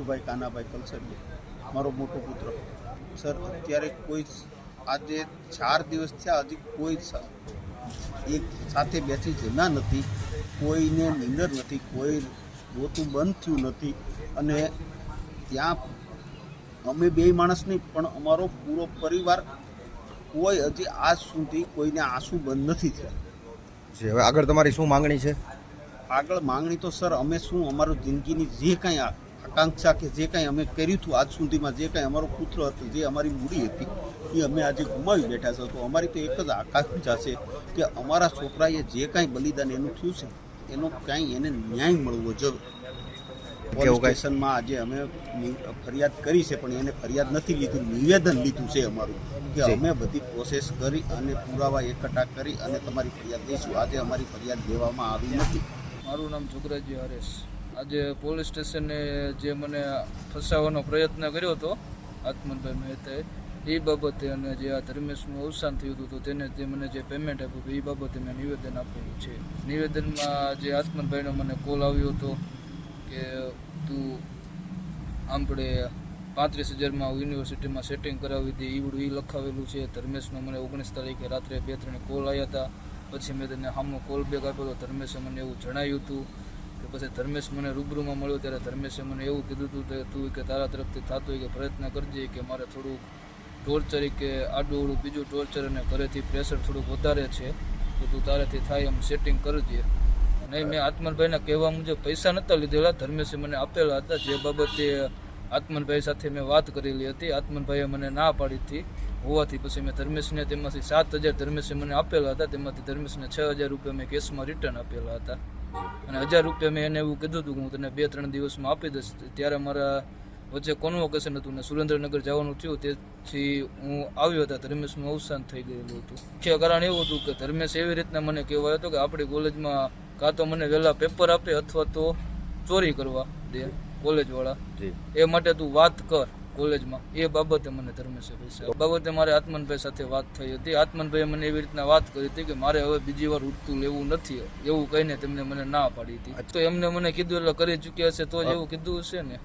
રાજુભાઈ કાનાભાઈ કલસરિયા, મારો મોટો પુત્ર. સર અત્યારે કોઈ આજે 4 દિવસ થયા, હજી કોઈ એક સાથે બેસી જના નથી, કોઈને નિંદર નથી, કોઈ રોતું બંધ થયું નથી. અને ત્યાં અમે 2 માણસ નહીં પણ અમારો પૂરો પરિવાર કોઈ હજી આજ સુધી કોઈને આંસુ બંધ નથી થયા. હવે આગળ તમારી શું માંગણી છે? આગળ માંગણી તો સર અમે શું, અમારું જિંદગીની જે કાંઈ આકાંક્ષા કે જે કાંઈ અમે કર્યું હતું આજ સુધીમાં, જે કાંઈ અમારો પુત્ર હતો, જે અમારી મૂડી હતી એ અમે આજે ગુમાવી બેઠા છે. તો અમારી તો એક જ આકાંક્ષા છે કે અમારા છોકરાએ જે કાંઈ બલિદાન એનું થયું છે એનો કાંઈ એને ન્યાય મળવો જોઈએ. પોલીસ સ્ટેશનમાં આજે અમે ફરિયાદ કરી છે પણ એને ફરિયાદ નથી લીધું, નિવેદન લીધું છે અમારું કે અમે બધી પ્રોસેસ કરી અને પુરાવા એકઠા કરી અને તમારી ફરિયાદ દઈશું. આજે અમારી ફરિયાદ લેવામાં આવી નથી. મારું નામ જોગરાજી હરેશ. આજે પોલીસ સ્ટેશને જે મને ફસાવવાનો પ્રયત્ન કર્યો હતો આત્મનભાઈ મહેતાએ, એ બાબતે અને જે આ ધર્મેશનું અવસાન થયું હતું તો તેને જે મને જે પેમેન્ટ આપ્યું એ બાબતે મેં નિવેદન આપેલું છે. નિવેદનમાં જે આત્મનભાઈનો મને કોલ આવ્યો હતો કે તું આપણે 35,000માં યુનિવર્સિટીમાં સેટિંગ કરાવી હતી, એવડું એ લખાવેલું છે. ધર્મેશનો મને 19 તારીખે રાત્રે 2-3 કોલ આવ્યા હતા. પછી મેં તેને સામો કોલ બેક આપ્યો તો ધર્મેશે મને એવું જણાવ્યું હતું કે પછી ધર્મેશ મને રૂબરૂમાં મળ્યો ત્યારે ધર્મેશે મને એવું કીધું હતું કે તું કે તારા તરફથી થતું હોય કે પ્રયત્ન કરજે, કે મારે થોડુંક ટોર્ચર કે આડું બીજું ટોર્ચર અને ઘરેથી પ્રેશર થોડુંક વધારે છે તો તું તારાથી થાય એમ સેટિંગ કરજે. નહીં, મેં આત્મનભાઈના કહેવા મુજબ પૈસા નહોતા લીધેલા, ધર્મેશે મને આપેલા હતા. જે બાબતે આત્મનભાઈ સાથે મેં વાત કરેલી હતી, આત્મનભાઈએ મને ના પાડી હતી હોવાથી પછી મેં ધર્મેશને તેમાંથી 7,000 ધર્મેશે મને આપેલા હતા. તેમાંથી ધર્મેશને 6,000 રૂપિયા મેં કેશમાં રિટર્ન આપેલા હતા અને 1,000 રૂપિયા મેં એને એવું કીધું હતું કે હું તને 2-3 દિવસમાં આપી દઈશ. ત્યારે મારા વચ્ચે કોન્વોકેશન હતું ને સુરેન્દ્રનગર જવાનું થયું, તેથી હું આવ્યો હતા. ધર્મેશનું અવસાન થઈ ગયેલું હતું. મુખ્ય કારણ એવું હતું કે ધર્મેશ એવી રીતના મને કહેવાયો હતો કે આપણી કોલેજમાં કાં તો મને વહેલા પેપર આપે અથવા તો ચોરી કરવા દે કોલેજવાળા, એ માટે તું વાત કર કોલેજમાં. એ બાબતે મને ધર્મેશે પૈસા બાબતે મારે આત્મનભાઈ સાથે વાત થઈ હતી. આત્મનભાઈએ મને એવી રીતના વાત કરી હતી કે મારે હવે બીજી વાર ઉઠતું લેવું નથી, એવું કહીને તેમને મને ના પાડી હતી. તો એમને મને કીધું એટલે કરી ચૂક્યા હશે તો જ એવું કીધું હશે ને.